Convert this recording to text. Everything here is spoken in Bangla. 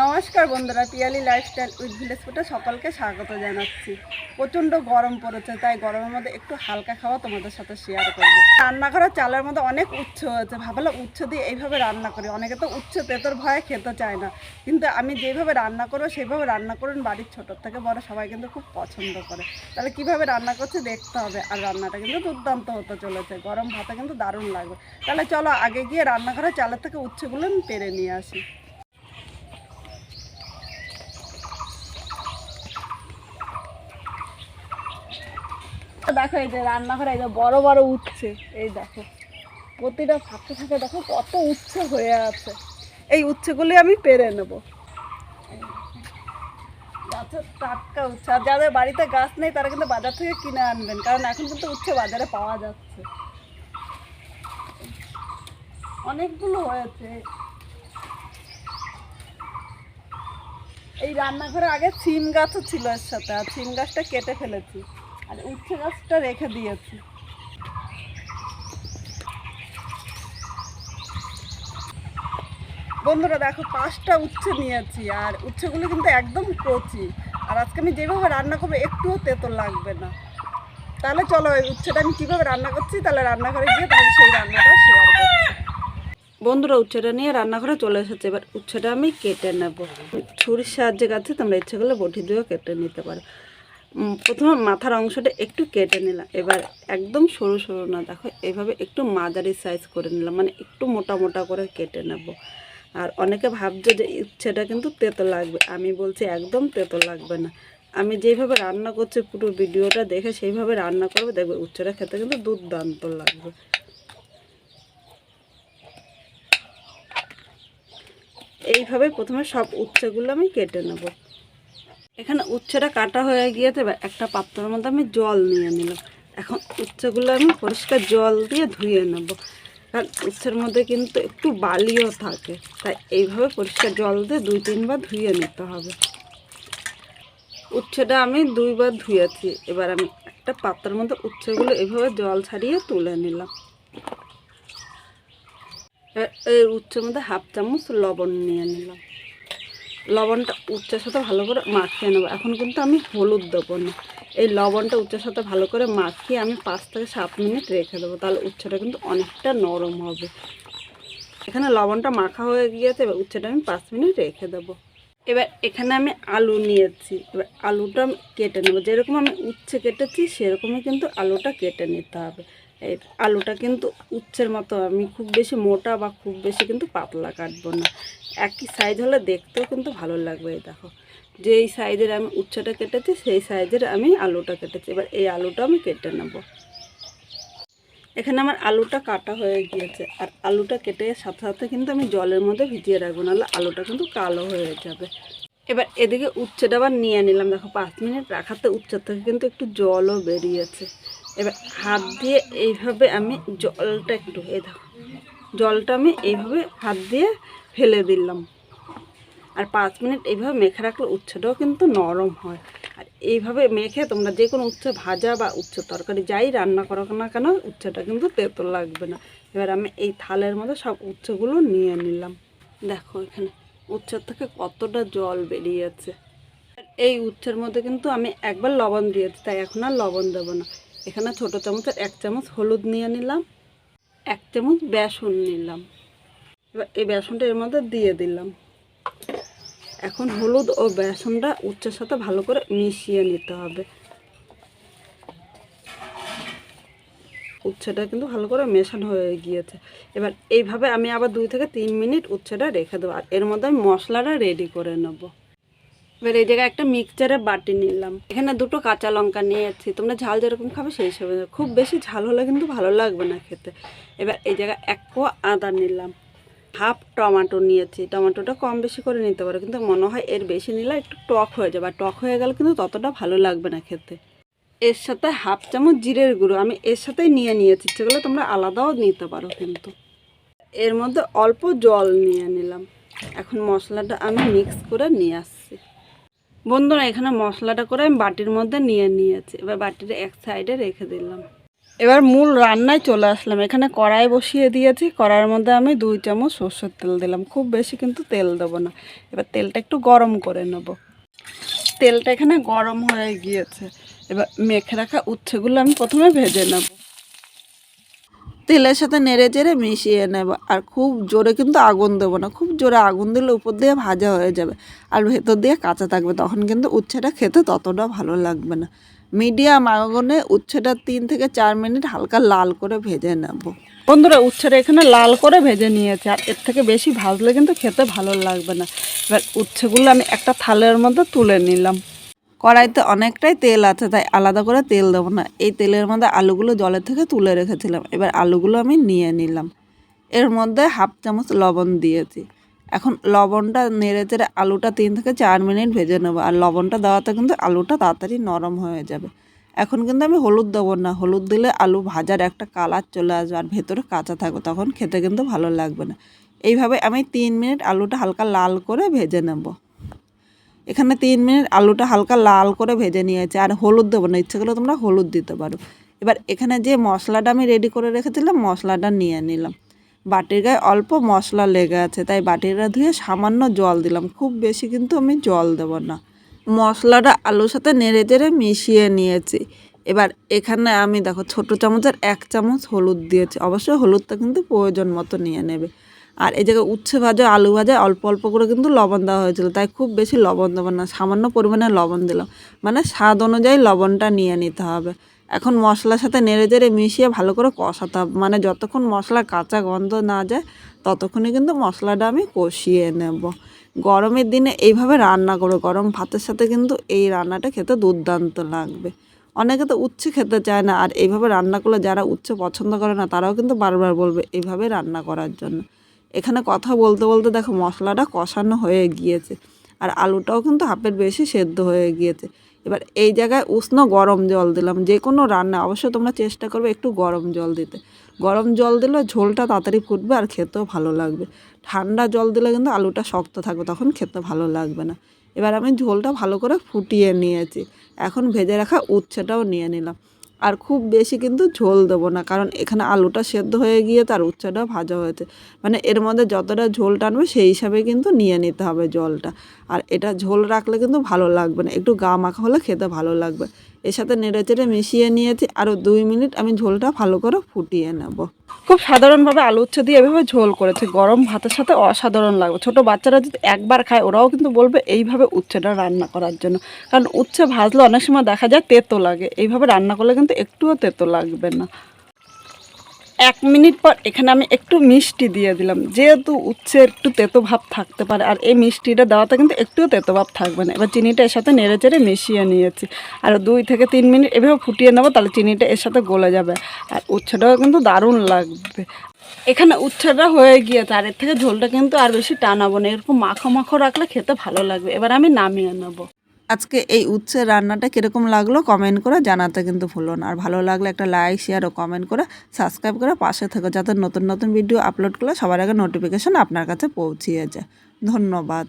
নমস্কার বন্ধুরা, পিয়ালি লাইফস্টাইল উইথ ভিলেজ ফুডে সকলকে স্বাগত জানাচ্ছি। প্রচণ্ড গরম পড়েছে, তাই গরমের মধ্যে একটু হালকা খাওয়া তোমাদের সাথে শেয়ার করবো। রান্নাঘরের চালের মধ্যে অনেক উচ্ছে হয়েছে, ভাবলাম উচ্ছে দিয়ে এইভাবে রান্না করি। অনেকে তো উচ্ছে তেতোর ভয়ে খেতে চায় না, কিন্তু আমি যেভাবে রান্না করবো সেইভাবে রান্না করুন। বাড়ির ছোটোর থেকে বড় সবাই কিন্তু খুব পছন্দ করে। তাহলে কীভাবে রান্না করছি দেখতে হবে, আর রান্নাটা কিন্তু দুর্দান্ত হতে চলেছে। গরম ভাতে কিন্তু দারুণ লাগবে। তাহলে চলো আগে গিয়ে রান্নাঘরের চালের থেকে উচ্ছেগুলো আমি পেরে নিয়ে আসি। দেখো এই যে রান্নাঘরে এই যে বড় বড় উচ্ছে, এই দেখো প্রতিটা ফাঁকে ফাঁকে দেখো কত উচ্ছে হয়ে আছে। এই উচ্ছেগুলি আমি পেরে নেব। গাছের টাটকা উচ্ছে, আর যাদের বাড়িতে গাছ নেই তারা কিন্তু বাজার থেকে কিনে আনবেন, কারণ এখন কিন্তু উচ্ছে বাজারে পাওয়া যাচ্ছে। অনেকগুলো হয়েছে। এই রান্নাঘরে আগে সিম গাছও ছিল এর সাথে, আর সিম গাছটা কেটে ফেলেছি, আর উচ্ছে গাছটা রেখে দিয়েছি। বন্ধুরা দেখো 5টা উচ্ছে নিয়েছি, আর উচ্ছেগুলো কিন্তু একদম কচি। আর আজকে আমি যেভাবে রান্না করবো একটুও তেতো লাগবে না। তাহলে চলো এই উচ্ছেটা আমি কীভাবে রান্না করছি তাহলে রান্নাঘরে গিয়ে তাহলে সেই রান্নাটা শেয়ার করছি। বন্ধুরা উচ্ছেটা নিয়ে রান্নাঘরে চলে এসেছে। এবার উচ্ছেটা আমি কেটে নেব। ছুরির সাহায্যে কাছে তোমরা ইচ্ছেগুলো বটি দিয়েও কেটে নিতে পারো। প্রথমে মাথার অংশটা একটু কেটে নিলাম। এবার একদম সরু সরু না, দেখো এইভাবে একটু মাঝারি সাইজ করে নিলাম, মানে একটু মোটা মোটা করে কেটে নেব। আর অনেকে ভাবছে যে উচ্ছেটা কিন্তু তেতো লাগবে, আমি বলছি একদম তেতো লাগবে না। আমি যেইভাবে রান্না করছি পুরো ভিডিওটা দেখে সেইভাবে রান্না করবে, দেখবে উচ্ছেটা খেতে কিন্তু দুর্দান্ত লাগবে। এইভাবে প্রথমে সব উচ্ছেগুলো আমি কেটে নেব। এখানে উচ্ছেটা কাটা হয়ে গিয়েছে, একটা পাত্রের মধ্যে আমি জল নিয়ে নিলাম। এখন উচ্ছেগুলো আমি পরিষ্কার জল দিয়ে ধুয়ে নেব, কারণ উচ্ছের মধ্যে কিন্তু একটু বালিও থাকে, তাই এইভাবে পরিষ্কার জল দিয়ে 2-3 বার ধুয়ে নিতে হবে। উচ্ছেটা আমি 2 বার ধুয়েছি। এবার আমি একটা পাত্রের মধ্যে উচ্ছেগুলো এইভাবে জল ছাড়িয়ে তুলে নিলাম। এই উচ্ছের মধ্যে 1/2 চামচ লবণ নিয়ে নিলাম। লবণটা উচ্ছের সাথে ভালো করে মাখিয়ে নেবো। এখন কিন্তু আমি হলুদ দেবো না, এই লবণটা উচ্ছের সাথে ভালো করে মাখিয়ে আমি 5 থেকে 7 মিনিট রেখে দেবো, তাহলে উচ্ছেটা কিন্তু অনেকটা নরম হবে। এখানে লবণটা মাখা হয়ে গিয়েছে, এবার উচ্ছেটা আমি 5 মিনিট রেখে দেবো। এবার এখানে আমি আলু নিয়েছি, এবার আলুটা আমি কেটে নেবো। যেরকম আমি উচ্ছে কেটেছি সেরকমই কিন্তু আলুটা কেটে নিতে হবে। এই আলুটা কিন্তু উচ্ছের মতো আমি খুব বেশি মোটা বা খুব বেশি কিন্তু পাতলা কাটবো না, একই সাইজ হলে দেখতেও কিন্তু ভালো লাগবে। এই দেখো যেই সাইজের আমি উচ্ছেটা কেটেছি সেই সাইজের আমি আলুটা কেটেছি। এবার এই আলুটা আমি কেটে নেব। এখানে আমার আলুটা কাটা হয়ে গিয়েছে, আর আলুটা কেটে সাথে সাথে কিন্তু আমি জলের মধ্যে ভিজিয়ে রাখবো, নাহলে আলুটা কিন্তু কালো হয়ে যাবে। এবার এদিকে উচ্ছেটা আবার নিয়ে নিলাম। দেখো 5 মিনিট রাখাতে উচ্ছের থেকে কিন্তু একটু জলও বেরিয়েছে। এবার হাত দিয়ে এইভাবে আমি জলটা একটু, এই দেখো জলটা আমি এইভাবে হাত দিয়ে ফেলে দিলাম। আর 5 মিনিট এইভাবে মেখে রাখলে উচ্ছেটাও কিন্তু নরম হয়। আর এইভাবে মেখে তোমরা যে কোনো উচ্ছে ভাজা বা উচ্ছে তরকারি যাই রান্না করো না কেন উচ্ছেটা কিন্তু তেতো লাগবে না। এবার আমি এই থালের মধ্যে সব উচ্ছেগুলো নিয়ে নিলাম। দেখো এখানে উচ্ছের থেকে কতটা জল বেরিয়েছে। এই উচ্ছের মধ্যে কিন্তু আমি একবার লবণ দিয়েছি, তাই এখন আর লবণ দেবো না। এখানে ছোটো চামচের 1 চামচ হলুদ নিয়ে নিলাম, 1 চামচ বেসন নিলাম। এবার এই বেসনটা এর মধ্যে দিয়ে দিলাম। এখন হলুদ ও বেসনটা উচ্ছের সাথে ভালো করে মিশিয়ে নিতে হবে। উচ্ছেটা কিন্তু ভালো করে মেশানো হয়ে গিয়েছে। এবার এইভাবে আমি আবার 2 থেকে 3 মিনিট উচ্ছেটা রেখে দেবো, আর এর মধ্যে আমি মশলাটা রেডি করে নেব। এবার এই জায়গায় একটা মিক্সচারের বাটি নিলাম। এখানে 2টো কাঁচা লঙ্কা নিয়েছি, তোমরা ঝাল যেরকম খাবে সেই হিসেবে, খুব বেশি ঝাল হলে কিন্তু ভালো লাগবে না খেতে। এবার এই জায়গায় 1 কোয়া আদা নিলাম, 1/2 টমেটো নিয়েছি। টমেটোটা কম বেশি করে নিতে পারো, কিন্তু মনে হয় এর বেশি নিলে একটু টক হয়ে যাবে, আর টক হয়ে গেলে কিন্তু ততটা ভালো লাগবে না খেতে। এর সাথে 1/2 চামচ জিরের গুঁড়ো আমি এর সাথেই নিয়েছি, সেগুলো তোমরা আলাদাও নিতে পারো কিন্তু। এর মধ্যে অল্প জল নিয়ে নিলাম। এখন মশলাটা আমি মিক্স করে নিয়ে আসছি। বন্ধুরা এখানে মশলাটা করে আমি বাটির মধ্যে নিয়ে নিয়েছি। এবার বাটিটা এক সাইডে রেখে দিলাম। এবার মূল রান্নায় চলে আসলাম। এখানে কড়াই বসিয়ে দিয়েছি, কড়াইয়ের মধ্যে আমি 2 চামচ সরষের তেল দিলাম, খুব বেশি কিন্তু তেল দেবো না। এবার তেলটা একটু গরম করে নেব। তেলটা এখানে গরম হয়ে গিয়েছে, এবার মেখে রাখা উচ্ছেগুলো আমি প্রথমে ভেজে নেব। তেলের সাথে নেড়ে চেড়ে মিশিয়ে নেব, আর খুব জোরে কিন্তু আগুন দেবো না, খুব জোরে আগুন দিলে উপর দিয়ে ভাজা হয়ে যাবে আর ভেতর দিয়ে কাঁচা থাকবে, তখন কিন্তু উচ্ছেটা খেতে ততটা ভালো লাগবে না। মিডিয়াম আগুনে উচ্ছেটা 3 থেকে 4 মিনিট হালকা লাল করে ভেজে নেব। বন্ধুরা, উচ্ছেটা এখানে লাল করে ভেজে নিয়েছে, আর এর থেকে বেশি ভাজলে কিন্তু খেতে ভালো লাগবে না। এবার উচ্ছেগুলো আমি একটা থালের মধ্যে তুলে নিলাম। কড়াইতে অনেকটাই তেল আছে, তাই আলাদা করে তেল দেবো না। এই তেলের মধ্যে আলুগুলো জলের থেকে তুলে রেখেছিলাম, এবার আলুগুলো আমি নিয়ে নিলাম। এর মধ্যে 1/2 চামচ লবণ দিয়েছি। এখন লবণটা নেড়ে চেড়ে আলুটা 3 থেকে 4 মিনিট ভেজে নেবো, আর লবণটা দেওয়াতে কিন্তু আলুটা তাড়াতাড়ি নরম হয়ে যাবে। এখন কিন্তু আমি হলুদ দেবো না, হলুদ দিলে আলু ভাজার একটা কালার চলে আসবে আর ভেতরে কাঁচা থাকবে, তখন খেতে কিন্তু ভালো লাগবে না। এইভাবে আমি 3 মিনিট আলুটা হালকা লাল করে ভেজে নেব। এখানে 3 মিনিট আলুটা হালকা লাল করে ভেজে নিয়েছে, আর হলুদ দেবো না, ইচ্ছে করলে তোমরা হলুদ দিতে পারো। এবার এখানে যে মশলাটা আমি রেডি করে রেখেছিলাম, মশলাটা নিয়ে নিলাম। বাটির গায়ে অল্প মশলা লেগে আছে, তাই বাটিটা ধুয়ে সামান্য জল দিলাম, খুব বেশি কিন্তু আমি জল দেবো না। মশলাটা আলুর সাথে নেড়ে চেড়ে মিশিয়ে নিয়েছি। এবার এখানে আমি দেখো ছোট চামচের 1 চামচ হলুদ দিয়েছি, অবশ্যই হলুদটা কিন্তু প্রয়োজন মতো নিয়ে নেবে। আর এই জায়গায় উচ্ছে ভাজা আলু ভাজা অল্প অল্প করে কিন্তু লবণ দেওয়া হয়েছিল, তাই খুব বেশি লবণ দেবো না, সামান্য পরিমাণে লবণ দিলাম, মানে স্বাদ অনুযায়ী লবণটা নিয়ে নিতে হবে। এখন মশলার সাথে নেড়ে চেড়ে মিশিয়ে ভালো করে কষাতে হবে, মানে যতক্ষণ মশলার কাঁচা গন্ধ না যায় ততক্ষণই কিন্তু মশলাটা আমি কষিয়ে নেব। গরমের দিনে এইভাবে রান্না করো, গরম ভাতের সাথে কিন্তু এই রান্নাটা খেতে দুর্দান্ত লাগবে। অনেকে তো উচ্ছে খেতে চায় না, আর এইভাবে রান্না করলে যারা উচ্ছে পছন্দ করে না তারাও কিন্তু বারবার বলবে এইভাবে রান্না করার জন্য। এখানে কথা বলতে বলতে দেখো মশলাটা কষানো হয়ে গিয়েছে, আর আলুটাও কিন্তু হাফের বেশি সেদ্ধ হয়ে গিয়েছে। এবার এই জায়গায় উষ্ণ গরম জল দিলাম। যে কোনো রান্না অবশ্যই তোমরা চেষ্টা করবে একটু গরম জল দিতে। গরম জল দিলে ঝোলটা তাড়াতাড়ি ফুটবে আর খেতেও ভালো লাগবে। ঠান্ডা জল দিলে কিন্তু আলুটা শক্ত থাকবে, তখন খেতে ভালো লাগবে না। এবার আমি ঝোলটা ভালো করে ফুটিয়ে নিয়েছি। এখন ভেজে রাখা উচ্ছেটাও নিয়ে নিলাম। আর খুব বেশি কিন্তু ঝোল দেবো না, কারণ এখানে আলুটা সেদ্ধ হয়ে গিয়ে তার উচ্ছেটাও ভাজা হয়েছে, মানে এর মধ্যে যতটা ঝোল টানবে সেই হিসাবে কিন্তু নিয়ে নিতে হবে জলটা। আর এটা ঝোল রাখলে কিন্তু ভালো লাগবে না, একটু গা মাখা হলে খেতে ভালো লাগবে। এর সাথে নেড়ে চেড়ে মিশিয়ে নিয়েছি, আরও 2 মিনিট আমি ঝোলটা ভালো করে ফুটিয়ে নেব। খুব সাধারণভাবে আলু উচ্ছে দিয়ে এভাবে ঝোল করেছি, গরম ভাতের সাথে অসাধারণ লাগবে। ছোটো বাচ্চারা যদি একবার খায় ওরাও কিন্তু বলবে এইভাবে উচ্ছেটা রান্না করার জন্য, কারণ উচ্ছে ভাজলে অনেক সময় দেখা যায় তেতো লাগে, এইভাবে রান্না করলে কিন্তু একটুও তেতো লাগবে না। 1 মিনিট পর এখানে আমি একটু মিষ্টি দিয়ে দিলাম, যেহেতু উচ্ছে একটু তেতো ভাব থাকতে পারে, আর এই মিষ্টিটা দেওয়াতে কিন্তু একটুও তেতো ভাব থাকবে না। এবার চিনিটা এর সাথে নেড়ে চেড়ে মিশিয়ে নিয়েছি, আর 2 থেকে 3 মিনিট এভাবে ফুটিয়ে নেবো, তাহলে চিনিটা এর সাথে গলে যাবে আর উচ্ছেটাও কিন্তু দারুণ লাগবে। এখানে উচ্ছেটা হয়ে গিয়েছে, আর এর থেকে ঝোলটা কিন্তু আর বেশি টানাবো না, এরকম মাখো মাখো রাখলে খেতে ভালো লাগবে। এবার আমি নামিয়ে নেবো। আজকে এই উচ্ছের রান্নাটা কীরকম লাগলো কমেন্ট করে জানাতে কিন্তু ভুলো না, আর ভালো লাগলে একটা লাইক শেয়ার ও কমেন্ট করে সাবস্ক্রাইব করে পাশে থেকো, যাতে নতুন নতুন ভিডিও আপলোড করলে সবার আগে নোটিফিকেশন আপনার কাছে পৌঁছিয়ে যায়। ধন্যবাদ।